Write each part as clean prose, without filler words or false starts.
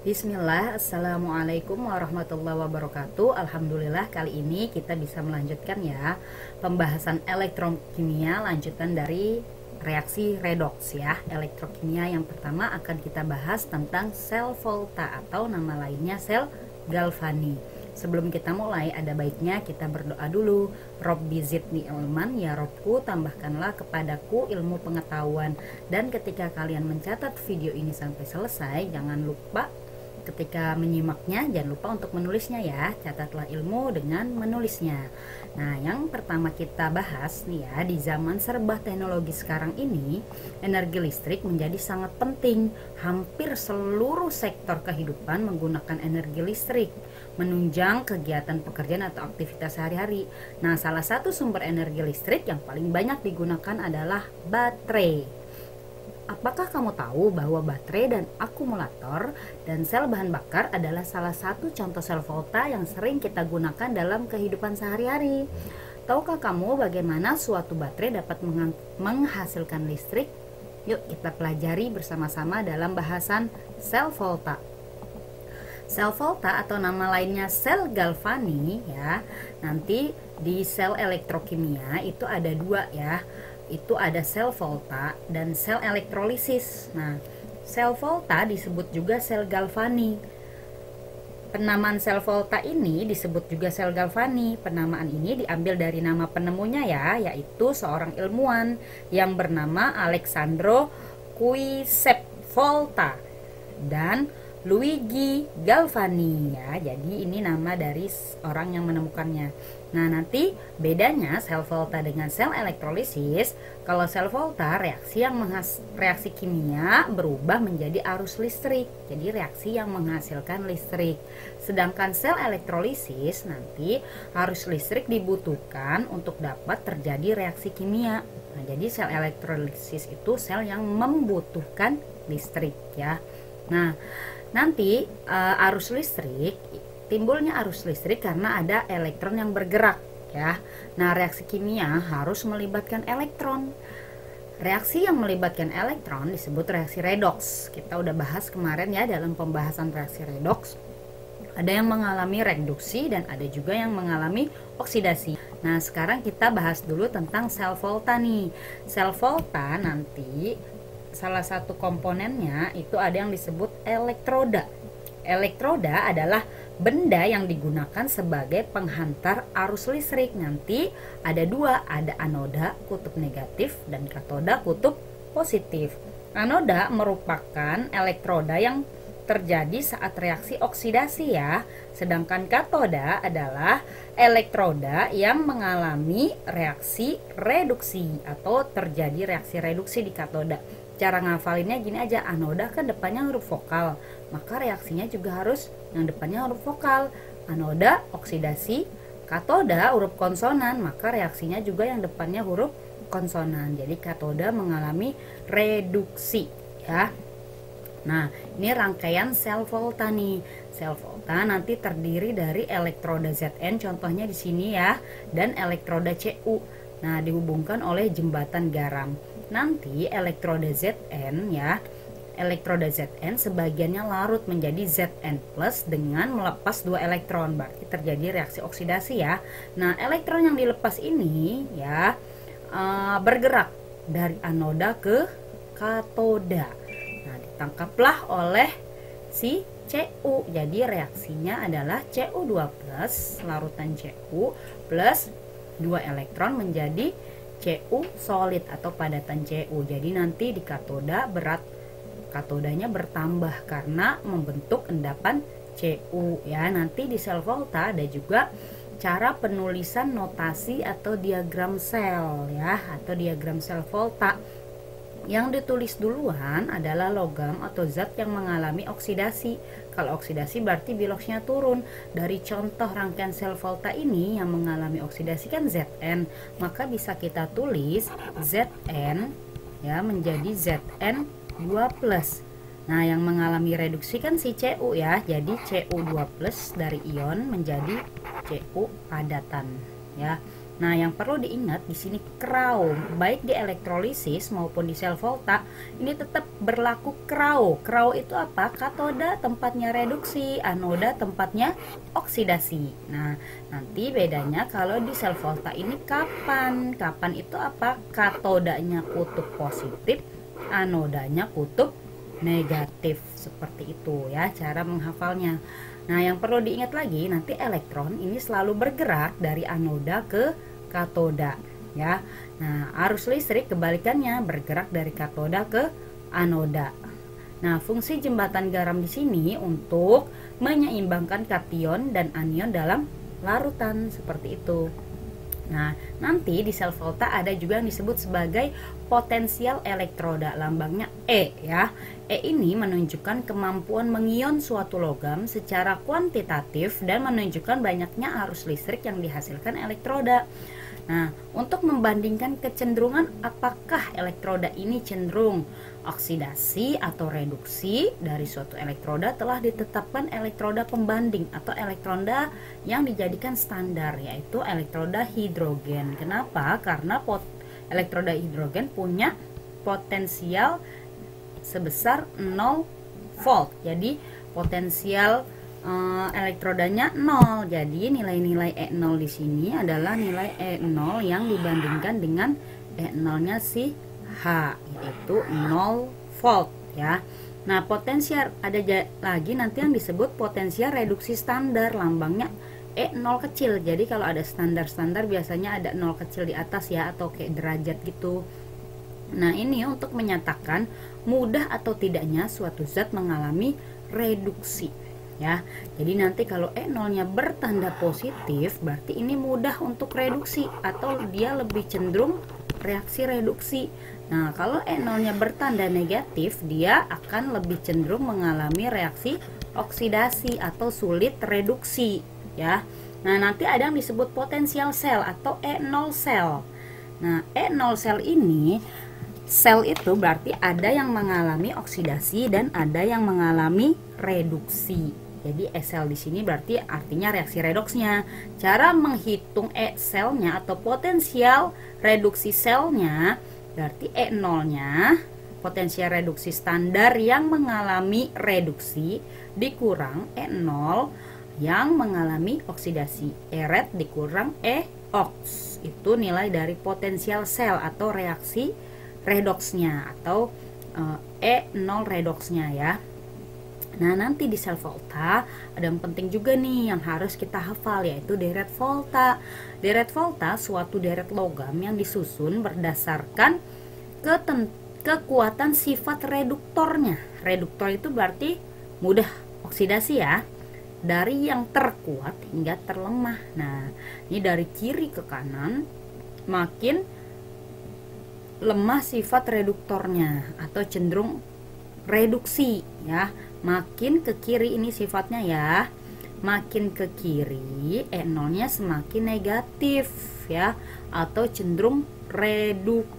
Bismillah, Assalamualaikum warahmatullahi wabarakatuh. Alhamdulillah, kali ini kita bisa melanjutkan ya pembahasan elektrokimia lanjutan dari reaksi redoks ya. Elektrokimia yang pertama akan kita bahas tentang sel volta atau nama lainnya sel Galvani. Sebelum kita mulai, ada baiknya kita berdoa dulu. Robbi zidni ilman, ya Robku tambahkanlah kepadaku ilmu pengetahuan. Dan ketika kalian mencatat video ini sampai selesai, jangan lupa ketika menyimaknya jangan lupa untuk menulisnya ya. Catatlah ilmu dengan menulisnya. Nah, yang pertama kita bahas nih ya, di zaman serba teknologi sekarang ini, energi listrik menjadi sangat penting. Hampir seluruh sektor kehidupan menggunakan energi listrik menunjang kegiatan pekerjaan atau aktivitas sehari-hari. Nah, salah satu sumber energi listrik yang paling banyak digunakan adalah baterai. Apakah kamu tahu bahwa baterai dan akumulator dan sel bahan bakar adalah salah satu contoh sel volta yang sering kita gunakan dalam kehidupan sehari-hari? Tahukah kamu bagaimana suatu baterai dapat menghasilkan listrik? Yuk kita pelajari bersama-sama dalam bahasan sel volta. Sel volta atau nama lainnya sel Galvani ya. Nanti di sel elektrokimia itu ada dua ya. Itu ada sel volta dan sel elektrolisis. Nah, sel volta disebut juga sel Galvani. Penamaan sel volta ini disebut juga sel Galvani. Penamaan ini diambil dari nama penemunya ya, yaitu seorang ilmuwan yang bernama Alessandro Volta dan Luigi Galvani ya. Jadi ini nama dari orang yang menemukannya. Nah, nanti bedanya sel volta dengan sel elektrolisis. Kalau sel volta reaksi kimia berubah menjadi arus listrik. Jadi reaksi yang menghasilkan listrik. Sedangkan sel elektrolisis nanti arus listrik dibutuhkan untuk dapat terjadi reaksi kimia. Nah, jadi sel elektrolisis itu sel yang membutuhkan listrik ya. Nah, nanti timbulnya arus listrik karena ada elektron yang bergerak ya. Nah, reaksi kimia harus melibatkan elektron. Reaksi yang melibatkan elektron disebut reaksi redoks. Kita udah bahas kemarin ya dalam pembahasan reaksi redoks. Ada yang mengalami reduksi dan ada juga yang mengalami oksidasi. Nah, sekarang kita bahas dulu tentang sel volta nih. Sel volta nanti salah satu komponennya itu ada yang disebut elektroda. Elektroda adalah benda yang digunakan sebagai penghantar arus listrik. Nanti ada dua, ada anoda kutub negatif dan katoda kutub positif. Anoda merupakan elektroda yang terjadi saat reaksi oksidasi ya. Sedangkan katoda adalah elektroda yang mengalami reaksi reduksi atau terjadi reaksi reduksi di katoda. Cara ngafalinnya gini aja, anoda kan depannya huruf vokal, maka reaksinya juga harus yang depannya huruf vokal. Anoda oksidasi, katoda huruf konsonan, maka reaksinya juga yang depannya huruf konsonan. Jadi katoda mengalami reduksi ya. Nah, ini rangkaian sel volta nih. Sel volta nanti terdiri dari elektroda Zn, contohnya di sini ya, dan elektroda Cu. Nah, dihubungkan oleh jembatan garam. Nanti elektroda Zn ya, elektroda Zn sebagiannya larut menjadi Zn plus dengan melepas dua elektron, berarti terjadi reaksi oksidasi ya. Nah, elektron yang dilepas ini ya bergerak dari anoda ke katoda. Nah, ditangkaplah oleh si Cu. Jadi reaksinya adalah Cu2 plus larutan Cu plus dua elektron menjadi Cu solid atau padatan Cu. Jadi nanti di katoda katodanya bertambah karena membentuk endapan Cu ya. Nanti di sel volta ada juga cara penulisan notasi atau diagram sel ya, atau diagram sel volta. Yang ditulis duluan adalah logam atau zat yang mengalami oksidasi. Kalau oksidasi berarti biloxnya turun. Dari contoh rangkaian sel volta ini yang mengalami oksidasi kan Zn, maka bisa kita tulis Zn ya menjadi Zn2+. Nah, yang mengalami reduksi kan si Cu ya. Jadi Cu2+ dari ion menjadi Cu padatan ya. Nah, yang perlu diingat di sini Krau, baik di elektrolisis maupun di sel volta, ini tetap berlaku Krau. Krau itu apa? Katoda tempatnya reduksi, anoda tempatnya oksidasi. Nah, nanti bedanya kalau di sel volta ini kapan? Kapan itu apa? Katodanya kutub positif, anodanya kutub negatif. Seperti itu ya cara menghafalnya. Nah, yang perlu diingat lagi, nanti elektron ini selalu bergerak dari anoda ke katoda ya. Nah, arus listrik kebalikannya bergerak dari katoda ke anoda. Nah, fungsi jembatan garam di sini untuk menyeimbangkan kation dan anion dalam larutan seperti itu. Nah, nanti di sel volta ada juga yang disebut sebagai potensial elektroda, lambangnya E ya. E ini menunjukkan kemampuan mengion suatu logam secara kuantitatif dan menunjukkan banyaknya arus listrik yang dihasilkan elektroda. Nah, untuk membandingkan kecenderungan apakah elektroda ini cenderung oksidasi atau reduksi dari suatu elektroda, telah ditetapkan elektroda pembanding atau elektroda yang dijadikan standar, yaitu elektroda hidrogen. Kenapa? Karena elektroda hidrogen punya potensial sebesar 0 volt. Jadi potensial elektrodanya 0. Jadi nilai-nilai E0 di sini adalah nilai E0 yang dibandingkan dengan E0-nya si H, yaitu 0 volt ya. Nah, potensial ada lagi nanti yang disebut potensial reduksi standar, lambangnya E0 kecil. Jadi kalau ada standar-standar biasanya ada 0 kecil di atas ya, atau kayak derajat gitu. Nah, ini untuk menyatakan mudah atau tidaknya suatu zat mengalami reduksi ya. Jadi nanti kalau E0-nya bertanda positif berarti ini mudah untuk reduksi atau dia lebih cenderung reaksi reduksi. Nah, kalau E0-nya bertanda negatif dia akan lebih cenderung mengalami reaksi oksidasi atau sulit reduksi ya. Nah, nanti ada yang disebut potensial sel atau E0 sel. Nah, E0 sel ini, sel itu berarti ada yang mengalami oksidasi dan ada yang mengalami reduksi. Jadi E sel di sini berarti artinya reaksi redoksnya. Cara menghitung E selnya atau potensial reduksi selnya berarti E0-nya potensial reduksi standar yang mengalami reduksi dikurang E0 yang mengalami oksidasi. E red dikurang E ox. Itu nilai dari potensial sel atau reaksi redoksnya atau E0 redoksnya ya. Nah, nanti di sel volta ada yang penting juga nih yang harus kita hafal, yaitu deret volta. Deret volta suatu deret logam yang disusun berdasarkan kekuatan sifat reduktornya. Reduktor itu berarti mudah oksidasi ya, dari yang terkuat hingga terlemah. Nah, ini dari kiri ke kanan makin lemah sifat reduktornya atau cenderung reduksi ya. Makin ke kiri ini sifatnya ya, makin ke kiri E0-nya semakin negatif ya, atau cenderung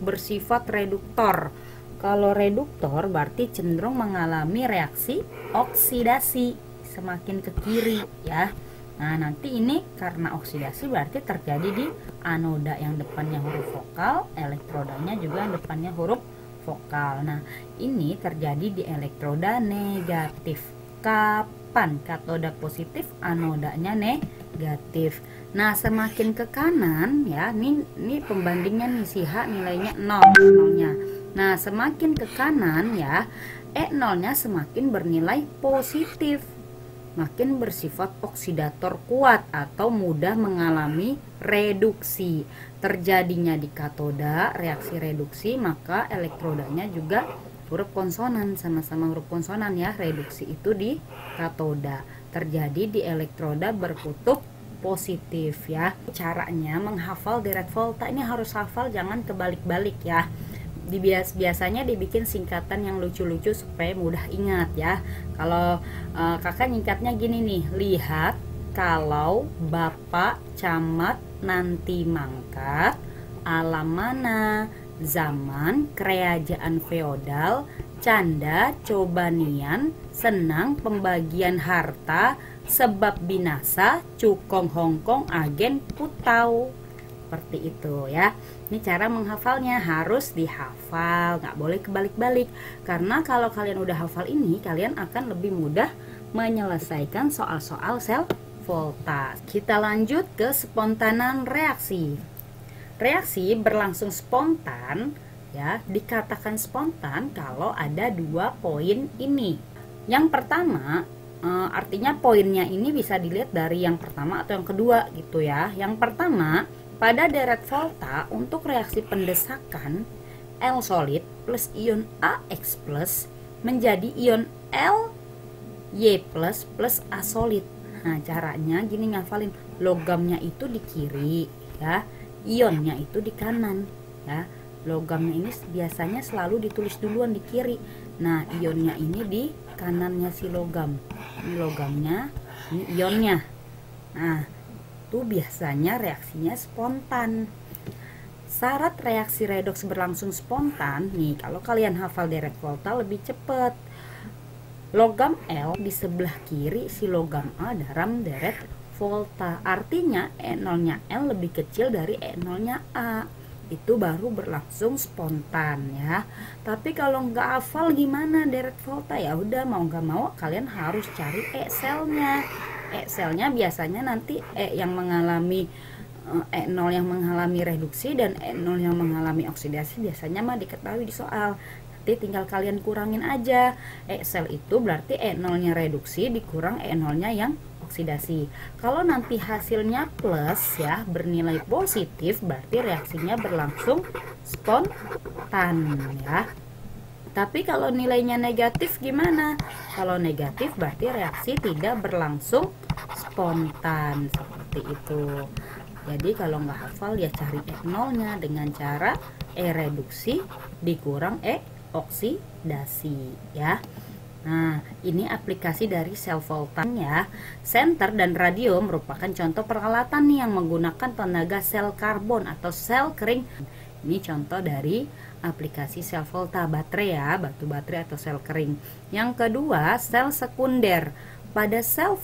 bersifat reduktor. Kalau reduktor berarti cenderung mengalami reaksi oksidasi semakin ke kiri ya. Nah, nanti ini karena oksidasi berarti terjadi di anoda yang depannya huruf vokal, elektrodanya juga yang depannya huruf vokal. Nah, ini terjadi di elektroda negatif. Kapan? Katoda positif, anodanya negatif. Nah, semakin ke kanan ya, ini pembandingnya nih, si H nilainya 0-nya. Nah, semakin ke kanan ya, E0-nya semakin bernilai positif, makin bersifat oksidator kuat atau mudah mengalami reduksi. Terjadinya di katoda reaksi reduksi, maka elektrodanya juga huruf konsonan, sama-sama huruf konsonan ya. Reduksi itu di katoda, terjadi di elektroda berkutub positif ya. Caranya menghafal deret volta ini harus hafal, jangan kebalik-balik ya. Biasanya dibikin singkatan yang lucu-lucu supaya mudah ingat ya. Kalau kakak nyingkatnya gini nih, lihat kalau bapak camat nanti mangkat, alam mana, zaman kerajaan feodal, canda cobanian, senang pembagian harta, sebab binasa cukong Hongkong agen putau. seperti itu ya. Ini cara menghafalnya, harus dihafal, nggak boleh kebalik-balik. Karena kalau kalian udah hafal ini, kalian akan lebih mudah menyelesaikan soal-soal sel volta. Kita lanjut ke spontanan reaksi. Reaksi berlangsung spontan ya, dikatakan spontan kalau ada dua poin ini. Yang pertama, artinya poinnya ini bisa dilihat dari yang pertama atau yang kedua gitu ya. Yang pertama, pada deret volta untuk reaksi pendesakan L solid plus ion AX plus menjadi ion Ly plus plus A solid. Nah, caranya gini, ngafalin, logamnya itu di kiri ya, ionnya itu di kanan ya. Logamnya ini biasanya selalu ditulis duluan di kiri. Nah, ionnya ini di kanannya si logam. Ini logamnya, ini ionnya. Nah, itu biasanya reaksinya spontan. Syarat reaksi redoks berlangsung spontan nih, kalau kalian hafal deret volta lebih cepat. Logam L di sebelah kiri si logam A dalam deret volta. Artinya E0-nya L lebih kecil dari E0-nya A. Itu baru berlangsung spontan ya. Tapi kalau nggak hafal gimana deret volta, ya udah mau nggak mau kalian harus cari E-selnya. E-selnya biasanya nanti yang mengalami E0 yang mengalami reduksi dan E0 yang mengalami oksidasi biasanya mah diketahui di soal. Nanti tinggal kalian kurangin aja. E-sel itu berarti E0-nya reduksi dikurang E0-nya yang oksidasi. Kalau nanti hasilnya plus ya, bernilai positif, berarti reaksinya berlangsung spontan ya. Tapi kalau nilainya negatif gimana? Kalau negatif berarti reaksi tidak berlangsung spontan, seperti itu. Jadi kalau nggak hafal ya cari E0-nya dengan cara E reduksi dikurang E oksidasi ya. Nah, ini aplikasi dari sel volta ya. Senter dan radio merupakan contoh peralatan nih yang menggunakan tenaga sel karbon atau sel kering. Ini contoh dari aplikasi sel volta, baterai ya, batu baterai atau sel kering. Yang kedua, sel sekunder. Pada sel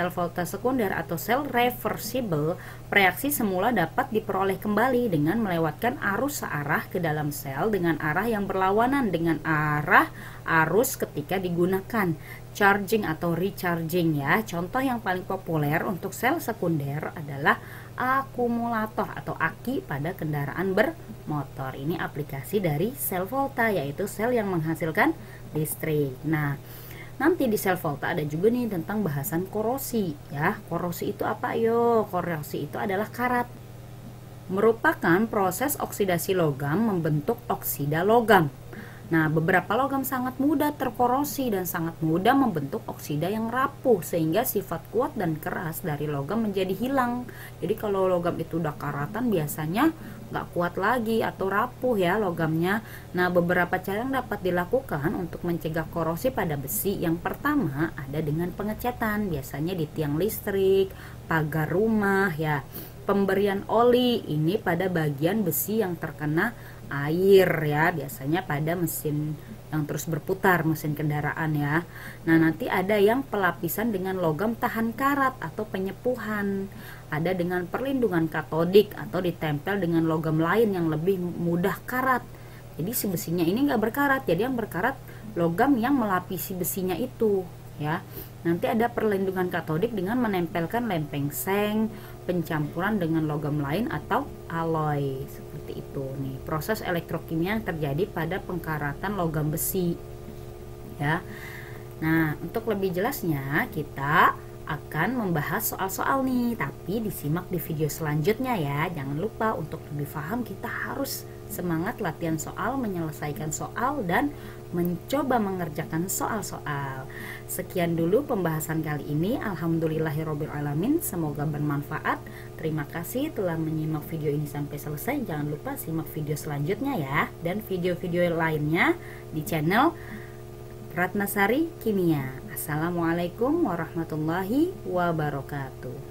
volta sekunder atau sel reversible, reaksi semula dapat diperoleh kembali dengan melewatkan arus searah ke dalam sel dengan arah yang berlawanan dengan arah arus ketika digunakan charging atau recharging ya. Contoh yang paling populer untuk sel sekunder adalah akumulator atau aki pada kendaraan bermotor. Ini aplikasi dari sel volta, yaitu sel yang menghasilkan listrik. Nah, nanti di sel volta ada juga nih tentang bahasan korosi ya. Korosi itu apa yo? Korosi itu adalah karat. Merupakan proses oksidasi logam membentuk oksida logam. Nah, beberapa logam sangat mudah terkorosi dan sangat mudah membentuk oksida yang rapuh sehingga sifat kuat dan keras dari logam menjadi hilang. Jadi kalau logam itu udah karatan biasanya nggak kuat lagi atau rapuh ya logamnya. Nah, beberapa cara yang dapat dilakukan untuk mencegah korosi pada besi. Yang pertama ada dengan pengecatan, biasanya di tiang listrik, pagar rumah ya. Pemberian oli ini pada bagian besi yang terkena air ya, biasanya pada mesin yang terus berputar, mesin kendaraan ya. Nah, nanti ada yang pelapisan dengan logam tahan karat atau penyepuhan. Ada dengan perlindungan katodik atau ditempel dengan logam lain yang lebih mudah karat. Jadi si besinya ini nggak berkarat, jadi yang berkarat logam yang melapisi besinya itu ya. Nanti ada perlindungan katodik dengan menempelkan lempeng seng, pencampuran dengan logam lain atau alloy, seperti itu nih. Proses elektrokimia yang terjadi pada pengkaratan logam besi ya. Nah, untuk lebih jelasnya kita akan membahas soal-soal nih, tapi disimak di video selanjutnya ya. Jangan lupa untuk lebih paham kita harus semangat latihan soal, menyelesaikan soal, dan mencoba mengerjakan soal-soal. Sekian dulu pembahasan kali ini. Alhamdulillahirobbilalamin, semoga bermanfaat. Terima kasih telah menyimak video ini sampai selesai. Jangan lupa simak video selanjutnya ya, dan video-video lainnya di channel Ratnasari Kimia. Assalamualaikum warahmatullahi wabarakatuh.